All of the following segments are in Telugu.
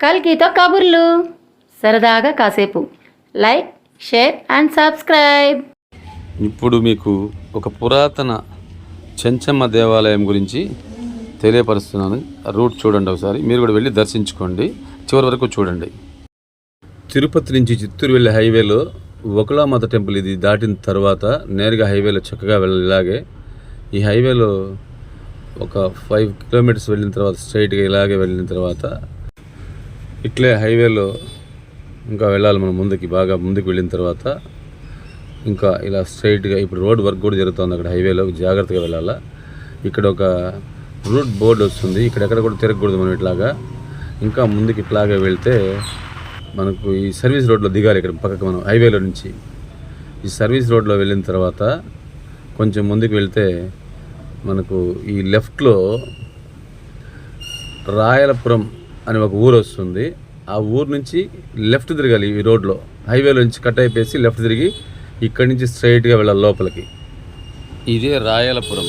కల్కితో కబుర్లు, సరదాగా కాసేపు. Like, share and subscribe. ఇప్పుడు మీకు ఒక పురాతన చెంచమ్మ దేవాలయం గురించి తెలియపరుస్తున్నాను. రూట్ చూడండి ఒకసారి, మీరు కూడా వెళ్ళి దర్శించుకోండి, చివరి వరకు చూడండి. తిరుపతి నుంచి చిత్తూరు వెళ్ళే హైవేలో ఒకలామాత టెంపుల్ ఇది దాటిన తర్వాత నేరుగా హైవేలో చక్కగా వెళ్ళాలి. ఇలాగే ఈ హైవేలో ఒక 5 కిలోమీటర్స్ వెళ్ళిన తర్వాత స్ట్రైట్గా ఇలాగే వెళ్ళిన తర్వాత ఇట్లే హైవేలో ఇంకా వెళ్ళాలి. మనం బాగా ముందుకు వెళ్ళిన తర్వాత ఇంకా ఇలా స్ట్రైట్గా ఇప్పుడు రోడ్ వర్క్ కూడా జరుగుతుంది అక్కడ హైవేలో, జాగ్రత్తగా వెళ్ళాలా. ఇక్కడ ఒక రూట్ బోర్డు వస్తుంది, ఇక్కడెక్కడ కూడా తిరగకూడదు మనం ఇట్లాగా. ఇంకా ముందుకు ఇట్లాగే వెళ్తే మనకు ఈ సర్వీస్ రోడ్లో దిగాలి. ఇక్కడ పక్కకు మనం హైవేలో నుంచి ఈ సర్వీస్ రోడ్లో వెళ్ళిన తర్వాత కొంచెం ముందుకు వెళ్తే మనకు ఈ లెఫ్ట్లో రాయలపురం అని ఒక ఊరు వస్తుంది. ఆ ఊరు నుంచి లెఫ్ట్ తిరగాలి. ఈ రోడ్లో హైవేలో నుంచి కట్ అయిపోయి లెఫ్ట్ తిరిగి ఇక్కడి నుంచి స్ట్రైట్గా వెళ్ళాలి లోపలికి. ఇదే రాయలపురం.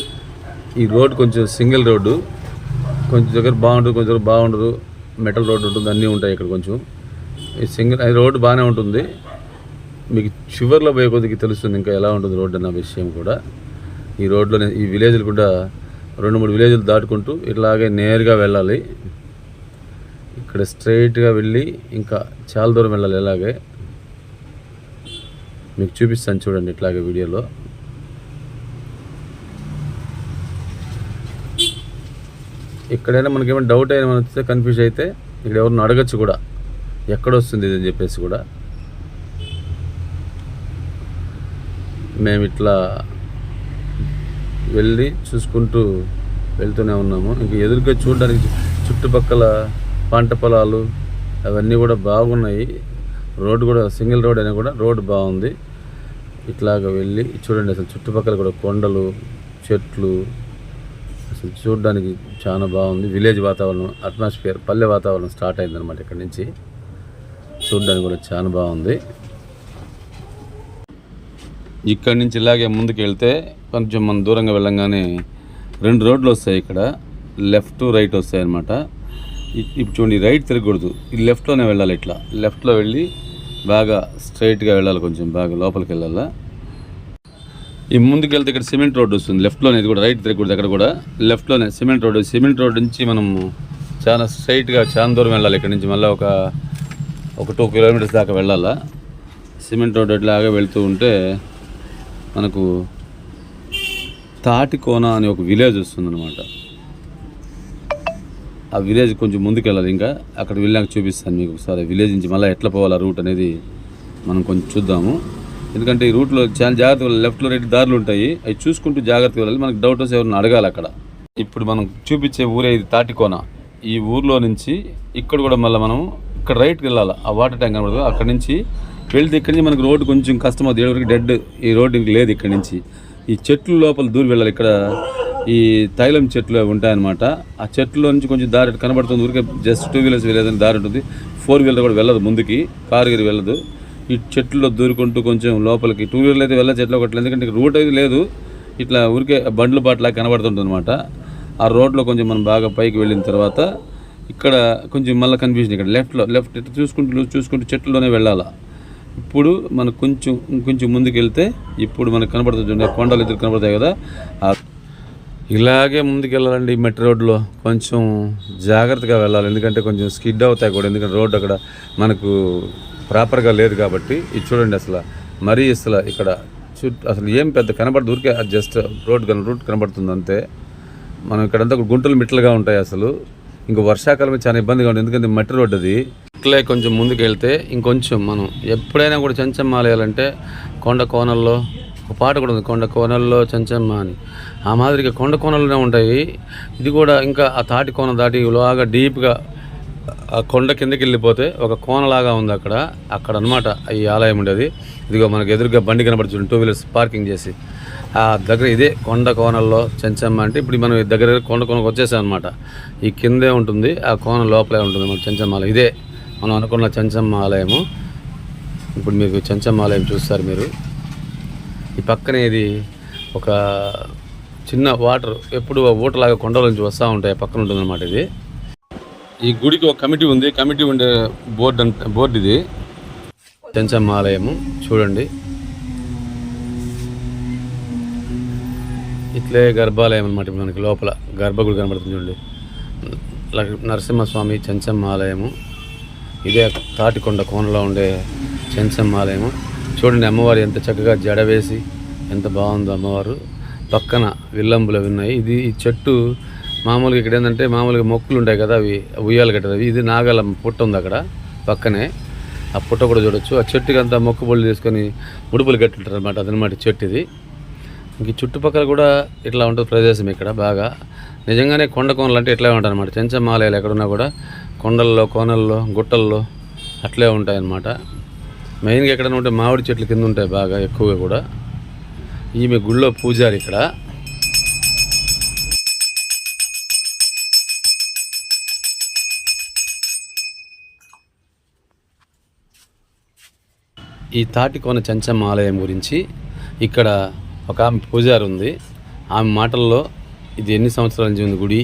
ఈ రోడ్ కొంచెం సింగిల్ రోడ్డు, కొంచెం దగ్గర బాగుంటుంది, కొంచెం దగ్గర బాగుండదు. మెటల్ రోడ్డు ఉంటుంది, అన్నీ ఉంటాయి ఇక్కడ. కొంచెం ఈ సింగిల్ రోడ్డు బాగానే ఉంటుంది. మీకు చివర్లో పోయే కొద్దికి తెలుస్తుంది ఇంకా ఎలా ఉంటుంది రోడ్డు అన్న విషయం కూడా. ఈ రోడ్లోనే ఈ విలేజ్లు కూడా 2-3 విలేజ్లు దాటుకుంటూ ఇట్లాగే నేరుగా వెళ్ళాలి. ఇక్కడ స్ట్రైట్గా వెళ్ళి ఇంకా చాలా దూరం వెళ్ళాలి. ఇలాగే మీకు చూపిస్తాను చూడండి ఇట్లాగే వీడియోలో. ఇక్కడైనా మనకేమైనా డౌట్ అయినా మనం వస్తే కన్ఫ్యూజ్ అయితే ఇక్కడ ఎవరిని అడగచ్చు కూడా, ఎక్కడొస్తుంది ఇది అని చెప్పేసి కూడా. మేము ఇట్లా వెళ్ళి చూసుకుంటూ వెళ్తూనే ఉన్నాము. ఇంక ఎదురుగా చూడడానికి చుట్టుపక్కల పంట పొలాలు అవన్నీ కూడా బాగున్నాయి. రోడ్డు కూడా సింగిల్ రోడ్ అయినా కూడా రోడ్డు బాగుంది. ఇట్లాగా వెళ్ళి చూడండి, అసలు చుట్టుపక్కల కూడా కొండలు, చెట్లు, అసలు చూడడానికి చాలా బాగుంది. విలేజ్ వాతావరణం, అట్మాస్ఫియర్, పల్లె వాతావరణం స్టార్ట్ అయిందనమాట. ఇక్కడ నుంచి చూడడానికి కూడా చాలా బాగుంది. ఇక్కడి నుంచి ఇలాగే ముందుకు వెళ్తే కొంచెం మనం దూరంగా వెళ్ళంగానే 2 రోడ్లు వస్తాయి. ఇక్కడ లెఫ్ట్ రైట్ వస్తాయి అన్నమాట. ఇప్పుడు చూడండి, రైట్ తిరగకూడదు, ఈ లెఫ్ట్లోనే వెళ్ళాలి. ఇట్లా లెఫ్ట్లో వెళ్ళి బాగా స్ట్రైట్గా వెళ్ళాలి, కొంచెం బాగా లోపలికి వెళ్ళాలా. ఈ ముందుకు వెళ్తే ఇక్కడ సిమెంట్ రోడ్ వస్తుంది లెఫ్ట్లోనే. ఇది కూడా రైట్ తిరగకూడదు, అక్కడ కూడా లెఫ్ట్లోనే సిమెంట్ రోడ్. సిమెంట్ రోడ్ నుంచి మనం చాలా స్ట్రైట్గా చాలా దూరం వెళ్ళాలి. ఇక్కడ నుంచి మళ్ళీ ఒక 2 కిలోమీటర్స్ దాకా వెళ్ళాలా. సిమెంట్ రోడ్ ఇట్లాగా వెళ్తూ ఉంటే మనకు తాటికోన అనే ఒక విలేజ్ వస్తుందన్నమాట. ఆ విలేజ్ కొంచెం ముందుకు వెళ్ళాలి. ఇంకా అక్కడ వెళ్ళాక చూపిస్తాను మీకు ఒకసారి. విలేజ్ నుంచి మళ్ళీ ఎట్లా పోవాలి రూట్ అనేది మనం కొంచెం చూద్దాము. ఎందుకంటే ఈ రూట్లో చాలా జాగ్రత్తగా లెఫ్ట్లో రైట్ దారులు ఉంటాయి, అవి చూసుకుంటూ జాగ్రత్తగా వెళ్ళాలి. మనకు డౌట్ వస్తే ఎవరిని అడగాలి అక్కడ. ఇప్పుడు మనం చూపించే ఊరే ఇది తాటికోన. ఈ ఊర్లో నుంచి ఇక్కడ కూడా మళ్ళీ మనం ఇక్కడ రైట్కి వెళ్ళాలి. ఆ వాటర్ ట్యాంక్ కనబడదు, అక్కడి నుంచి వెళ్తే ఇక్కడి నుంచి మనకు రోడ్డు కొంచెం కష్టం అవుతుంది. ఎవరికి డెడ్ ఈ రోడ్డు ఇంక లేదు. ఇక్కడి నుంచి ఈ చెట్లు లోపల దూరం వెళ్ళాలి. ఇక్కడ ఈ తైలం చెట్లు ఉంటాయన్నమాట. ఆ చెట్లలో నుంచి కొంచెం దారి కనబడుతుంది. ఊరికే జస్ట్ 2 వీలర్స్ వెళ్ళేదని దారి ఉంటుంది. 4 వీలర్ కూడా వెళ్ళదు ముందుకి, కారు గిరి వెళ్ళదు. ఈ చెట్లలో దూరుకుంటూ కొంచెం లోపలికి 2 వీలర్లు అయితే వెళ్ళదు, చెట్లు ఒకటి. ఎందుకంటే రూట్ అయితే లేదు, ఇట్లా ఊరికే బండ్ల బాటలా కనబడుతుంటుంది అనమాట. ఆ రోడ్లో కొంచెం మనం బాగా పైకి వెళ్ళిన తర్వాత ఇక్కడ కొంచెం మళ్ళీ కన్ఫ్యూజన్. ఇక్కడ లెఫ్ట్ ఇట్లా చూసుకుంటూ చెట్లలోనే వెళ్ళాలా. ఇప్పుడు మనకు కొంచెం ముందుకు వెళ్తే ఇప్పుడు మనకు కనబడుతుంది, కొండలు ఎదురు కనబడతాయి కదా. ఇలాగే ముందుకు వెళ్ళాలండి. మెట్రో రోడ్లో కొంచెం జాగ్రత్తగా వెళ్ళాలి, ఎందుకంటే కొంచెం స్కిడ్ అవుతాయి కూడా. ఎందుకంటే రోడ్డు అక్కడ మనకు ప్రాపర్గా లేదు కాబట్టి. ఇది చూడండి, అసలు మరీ అసలు ఇక్కడ అసలు ఏం పెద్ద కనబడదు, ఊరికే జస్ట్ రూట్ కనబడుతుంది అంతే. మనం ఇక్కడంతా గుంటలు మిట్టలుగా ఉంటాయి. అసలు ఇంకో వర్షాకాలం చాలా ఇబ్బందిగా ఉంటుంది, ఎందుకంటే మట్టి రోడ్డు అది. ఇట్లే కొంచెం ముందుకు వెళ్తే ఇంకొంచెం మనం ఎప్పుడైనా కూడా చెంచమ్మ ఆలయాలంటే కొండ కోనల్లో ఒక పాట కూడా ఉంది, కొండ కోనల్లో చెంచమ్మ అని. ఆ మాదిరిగా కొండ కోనల్లోనే ఉంటాయి. ఇది కూడా ఇంకా ఆ తాటి కోన దాటి లాగా డీప్గా ఆ కొండ కిందకి వెళ్ళిపోతే ఒక కోనలాగా ఉంది అక్కడ అనమాట ఈ ఆలయం ఉండేది. ఇదిగో మనకు ఎదురుగా బండి కనబడుతుంది, 2 వీలర్స్ పార్కింగ్ చేసి. ఆ దగ్గర ఇదే కొండ కోనల్లో చెంచమ్మ అంటే. ఇప్పుడు మనం దగ్గర కొండ కోనకు వచ్చేసాం అనమాట. ఈ కిందే ఉంటుంది, ఆ కోన లోపలే ఉంటుంది మన చెంచమ్మ ఆలయం. ఇదే మనం అనుకున్న చెంచమ్మ ఆలయము. ఇప్పుడు మీకు చెంచమ్మ ఆలయం చూస్తారు మీరు. ఈ పక్కనే ఇది ఒక చిన్న వాటర్, ఎప్పుడు ఊటలాగా కొండల నుంచి వస్తూ ఉంటాయి, పక్కన ఉంటుంది అనమాట ఇది. ఈ గుడికి ఒక కమిటీ ఉంది. కమిటీ ఉండే బోర్డు ఇది. చెంచమ్మ ఆలయము చూడండి. ఇట్లే గర్భాలయం అనమాట. మనకి లోపల గర్భగుడి కనబడుతుంది చూడండి. నరసింహస్వామి చెంచమ్మ ఆలయము. ఇదే తాటికొండ కోనలో ఉండే చెంచమ్మ ఆలయము. చూడండి అమ్మవారు ఎంత చక్కగా జడ వేసి ఎంత బాగుందో అమ్మవారు. పక్కన విల్లంబులు అవి ఉన్నాయి. ఈ చెట్టు మామూలుగా ఇక్కడ ఏంటంటే మామూలుగా మొక్కులు ఉంటాయి కదా, అవి ఉయ్యాలు కట్టేది. ఇది నాగల పుట్ట ఉంది అక్కడ పక్కనే. ఆ పుట్ట కూడా చూడొచ్చు. ఆ చెట్టుకి అంతా మొక్కు బొళ్ళు తీసుకొని ముడుపులు కట్టుంటారు అనమాట. అదనమాట చెట్టు ఇది. ఇంక చుట్టుపక్కల కూడా ఇట్లా ఉంటుంది ప్రదేశం ఇక్కడ బాగా. నిజంగానే కొండ కోనలు అంటే ఇట్లా ఉంటాయి అనమాట. చెంచమ్మ ఆలయాలు ఎక్కడున్నా కూడా కొండల్లో, కోనల్లో, గుట్టల్లో అట్లే ఉంటాయన్నమాట. మెయిన్గా ఎక్కడైనా ఉంటే మామిడి చెట్లు కింద ఉంటాయి బాగా ఎక్కువగా కూడా. ఈమె గుళ్ళో పూజారి ఇక్కడ. ఈ తాటికోన చెంచమ్మ ఆలయం గురించి ఇక్కడ ఒక ఆమె పూజారి ఉంది. ఆమె మాటల్లో ఇది ఎన్ని సంవత్సరాల నుంచి ఉంది గుడి,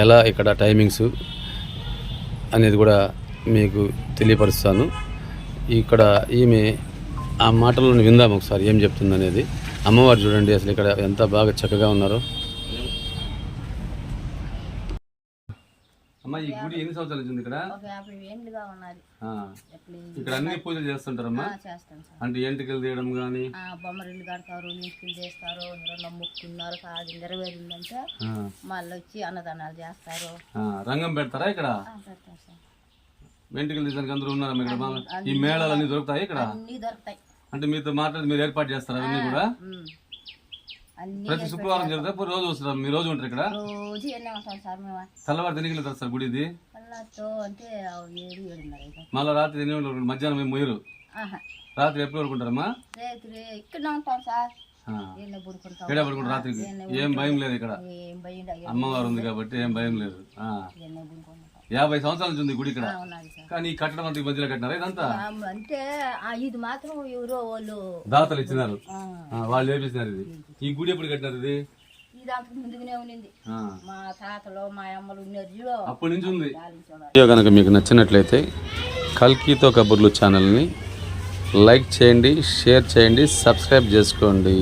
ఎలా ఇక్కడ టైమింగ్స్ అనేది కూడా మీకు తెలియపరుస్తాను. ఇక్కడ ఈమె ఆ మాటలను విందాం ఒకసారి ఏం చెప్తుంది అనేది. అమ్మవారు చూడండి అసలు ఇక్కడ ఎంత బాగా చక్కగా ఉన్నారో. అమ్మ ఈ గుడి ఎన్ని సంవత్సరాల నుంచి ఉంది ఇక్కడ? ఇక్కడ అన్ని పూజలు చేస్తుంటారమ్మా? అంటే ఎంటికలు తీయడం కానీ, బొమ్మరిల్లు కడతారు, నీటికి చేస్తారు, ఎవరన్నా మొక్కున్నారు, అది నెరవేరిందంటే మళ్ళీ వచ్చి అన్నదానాలు చేస్తారు. రంగం పెడతారా ఇక్కడ? వెంట్రుకలు తీసానికి అందరూ ఉన్నారా ఇక్కడ? ఈ మేళాలు అన్ని దొరుకుతాయి ఇక్కడ? అన్ని దొరుకుతాయి. అంటే మీతో మాట్లాడి మీరు ఏర్పాటు చేస్తారా అవన్నీ కూడా? ప్రతి శుక్రవారం జరుగుతా రోజు వస్తారు? మీరు రోజు ఉంటారు ఇక్కడ? రోజు ఎన్ని ఉంటాం సార్ మేము. తెల్లవారు ఎన్ని గంటలు సార్ గుడి ఇది? అంటే 7-7:30. మళ్ళీ రాత్రి ఎన్ని గంటలు? మధ్యాహ్నం మేము మొయ్యరు. రాత్రి ఎప్పుడు వరకు ఉంటారమ్మా? ఇక్కడ ఉంటాం సార్. ఏడా పడుకుంటారు రాత్రికి? ఏం భయం లేదు ఇక్కడ, అమ్మవారు ఉంది కాబట్టి ఏం భయం లేదు. 50 సంవత్సరాల నుంచి ఉంది గుడి ఇక్కడ. కానీ ఈ కట్టడం అంతా మధ్యలో కట్టినారా ఇదంతా? అంటే ఇది మాత్రం ఎవరో వాళ్ళు దాతలు ఇచ్చినారు, వాళ్ళు వేపించినారు. ఇది ఈ గుడి ఎప్పుడు కట్టినారు? ఇది ముందుగానే ఉంది. మా తాతలు మా అమ్మలు ఉన్నారు, అప్పటి నుంచి ఉంది. వీడియో కనుక మీకు నచ్చినట్లయితే కల్కితో కబుర్లు ఛానల్ని లైక్ చేయండి, షేర్ చేయండి, సబ్స్క్రైబ్ చేసుకోండి.